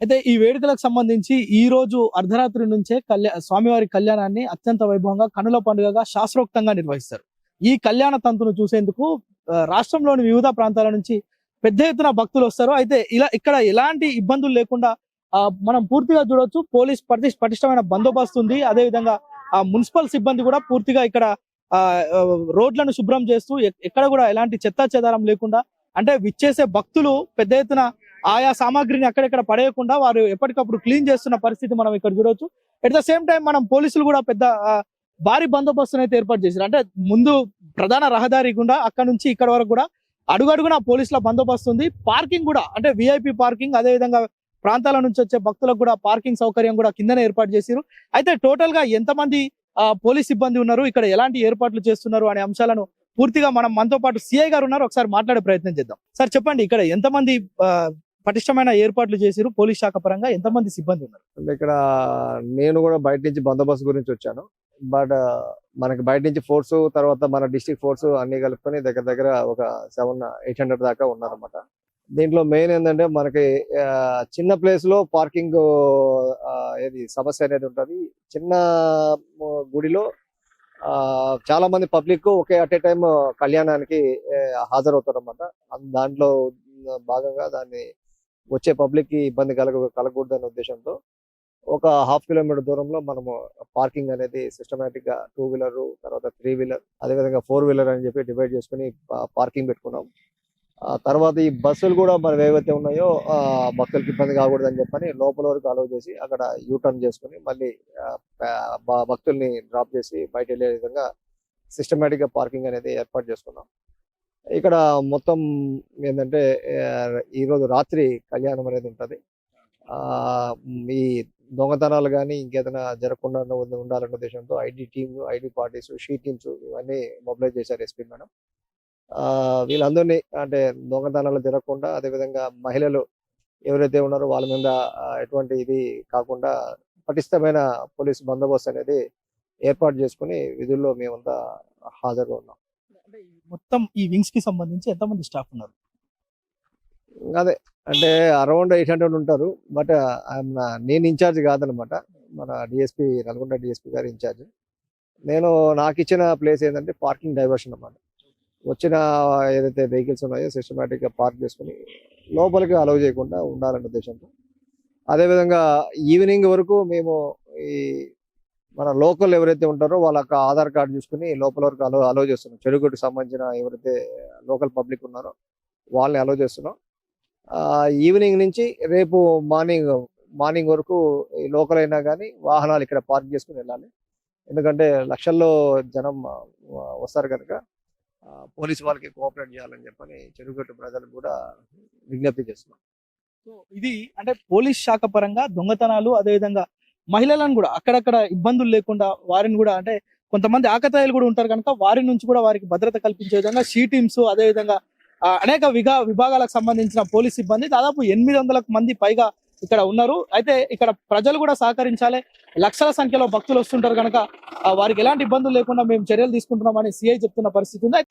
అయితే ఈ వేడుకలకు సంబంధించి ఈ రోజు అర్ధరాత్రి నుంచే స్వామివారి కళ్యాణాన్ని అత్యంత వైభవంగా కనుల పండుగగా శాస్త్రోక్తంగా నిర్వహిస్తారు. ఈ కళ్యాణ తంతును చూసేందుకు రాష్ట్రంలోని వివిధ ప్రాంతాల నుంచి పెద్ద ఎత్తున భక్తులు వస్తారు. అయితే ఇక్కడ ఎలాంటి ఇబ్బందులు లేకుండా మనం పూర్తిగా చూడొచ్చు. పోలీస్ పటిష్టమైన బందోబస్తు ఉంది. అదేవిధంగా మున్సిపల్ సిబ్బంది కూడా పూర్తిగా ఇక్కడ రోడ్లను శుభ్రం చేస్తూ ఎక్కడ కూడా ఎలాంటి చెత్తా చెదారం లేకుండా, అంటే విచ్చేసే భక్తులు పెద్ద ఎత్తున ఆయా సామాగ్రిని అక్కడెక్కడ పడేయకుండా వారు ఎప్పటికప్పుడు క్లీన్ చేస్తున్న పరిస్థితి మనం ఇక్కడ చూడవచ్చు. ఎట్ ద సేమ్ టైం మనం పోలీసులు కూడా పెద్ద భారీ బందోబస్తును అయితే ఏర్పాటు చేశారు. అంటే ముందు ప్రధాన రహదారి గుండా అక్కడ నుంచి ఇక్కడ వరకు కూడా అడుగడుగున పోలీసుల బందోబస్తు ఉంది. పార్కింగ్ కూడా అంటే విఐపి పార్కింగ్, అదేవిధంగా ప్రాంతాల నుంచి వచ్చే భక్తులకు కూడా పార్కింగ్ సౌకర్యం కూడా కిందనే ఏర్పాటు చేశారు. అయితే టోటల్ గా ఎంతమంది పోలీస్ సిబ్బంది ఉన్నారు, ఇక్కడ ఎలాంటి ఏర్పాట్లు చేస్తున్నారు అనే అంశాలను పూర్తిగా మనతో పాటు సిఐ గారు ఉన్నారు, ఒకసారి మాట్లాడే ప్రయత్నం చేద్దాం. సార్ చెప్పండి, ఇక్కడ ఎంతమంది పటిష్టమైన ఏర్పాట్లు చేశారు, పోలీస్ శాఖ పరంగా ఎంతమంది సిబ్బంది ఉన్నారు? అంటే ఇక్కడ నేను కూడా బయట నుంచి బందోబస్తు గురించి వచ్చాను. బట్ మనకి బయట నుంచి ఫోర్స్, తర్వాత మన డిస్ట్రిక్ట్ ఫోర్స్ అన్ని కలుపుకొని దగ్గర దగ్గర ఒక 700-800 దాకా ఉన్నారన్నమాట. దీంట్లో మెయిన్ ఏంటంటే మనకి చిన్న ప్లేస్ లో పార్కింగ్ ఏది సమస్య అనేది ఉంటుంది. చిన్న గుడిలో చాలా మంది public okay at a time కళ్యాణానికి హాజరవుతారు అన్నమాట. దాంట్లో భాగంగా దాన్ని వచ్చే పబ్లిక్ కి ఇబ్బంది కలగకూడదనే ఉద్దేశంతో ఒక 1/2 కిలోమీటర్ దూరంలో మనము పార్కింగ్ అనేది సిస్టమేటిక్ గా 2 వీలర్, తర్వాత 3 వీలర్, అదేవిధంగా 4 వీలర్ అని చెప్పి డివైడ్ చేసుకుని పార్కింగ్ పెట్టుకున్నాం. తర్వాత ఈ బస్సులు కూడా మరి ఏవైతే ఉన్నాయో భక్తులకు ఇబ్బంది కాకూడదు అని చెప్పని లోపల వరకు అలౌ చేసి అక్కడ యూటర్న్ చేసుకుని మళ్ళీ భక్తుల్ని డ్రాప్ చేసి బయట వెళ్ళే విధంగా సిస్టమేటిక్ గా పార్కింగ్ అనేది ఏర్పాటు చేసుకున్నాం. ఇక్కడ మొత్తం ఏంటంటే ఈరోజు రాత్రి కళ్యాణం అనేది ఉంటుంది. ఈ దొంగతనాలు కానీ ఇంకేదైనా జరగకుండా ఉండాలన్న ఉద్దేశంతో ఐడి పార్టీస్, షీ టీమ్స్ ఇవన్నీ మొబిలైజ్ చేశారు ఎస్పీ మేడం. వీళ్ళందరినీ అంటే దొంగతనాలు జరగకుండా, అదేవిధంగా మహిళలు ఎవరైతే ఉన్నారో వాళ్ళ మీద ఎటువంటి ఇది కాకుండా పటిష్టమైన పోలీసు బందోబస్తు అనేది ఏర్పాటు చేసుకుని విధుల్లో మేమంతా హాజరుగా ఉన్నాం. మొత్తం ఈ వింగ్స్ కి సంబంధించి ఎంతమంది స్టాఫ్ ఉన్నారు? అదే అంటే అరౌండ్ 800 ఉంటారు. బట్ నేను ఇన్ఛార్జ్ కాదనమాట, మన డిఎస్పీ నల్గొండ డిఎస్పీ గారు ఇన్ఛార్జ్. నాకు ఇచ్చిన ప్లేస్ ఏంటంటే పార్కింగ్ డైవర్షన్ అన్నమాట. వచ్చిన ఏదైతే వెహికల్స్ ఉన్నాయో సిస్టమేటిక్ గా పార్క్ చేసుకుని లోపలికి అలౌ చేయకుండా ఉండాలనే ఉద్దేశంతో, అదేవిధంగా ఈవినింగ్ వరకు మేము ఈ మన లోకల్ ఎవరైతే ఉంటారో వాళ్ళకి ఆధార్ కార్డు చూసుకుని లోపల వరకు అలౌ చేస్తున్నాం. చెడుగుడ్డుకు సంబంధించిన ఎవరైతే లోకల్ పబ్లిక్ ఉన్నారో వాళ్ళని అలౌ చేస్తున్నాం. ఈవినింగ్ నుంచి రేపు మార్నింగ్ వరకు లోకల్ అయినా కానీ వాహనాలు ఇక్కడ పార్క్ చేసుకుని వెళ్ళాలి. ఎందుకంటే లక్షల్లో జనం వస్తారు కనుక పోలీసు వాళ్ళకి కోఆపరేట్ చేయాలని చెప్పని చెడుగట్టు ప్రజలకు కూడా విజ్ఞప్తి చేస్తున్నాం. సో ఇది అంటే పోలీస్ శాఖ పరంగా దొంగతనాలు, అదేవిధంగా మహిళలను కూడా అక్కడక్కడ ఇబ్బందులు లేకుండా వారిని కూడా, అంటే కొంతమంది ఆకతాయిలు కూడా ఉంటారు కనుక వారి నుంచి కూడా వారికి భద్రత కల్పించే విధంగా షీ టీమ్స్, అదేవిధంగా అనేక విభాగాలకు సంబంధించిన పోలీస్ సిబ్బంది దాదాపు 800 మంది పైగా ఇక్కడ ఉన్నారు. అయితే ఇక్కడ ప్రజలు కూడా సహకరించాలి. లక్షల సంఖ్యలో భక్తులు వస్తుంటారు కనుక వారికి ఎలాంటి ఇబ్బందులు లేకుండా మేము చర్యలు తీసుకుంటున్నామని సిఐ చెప్తున్న పరిస్థితి ఉంది.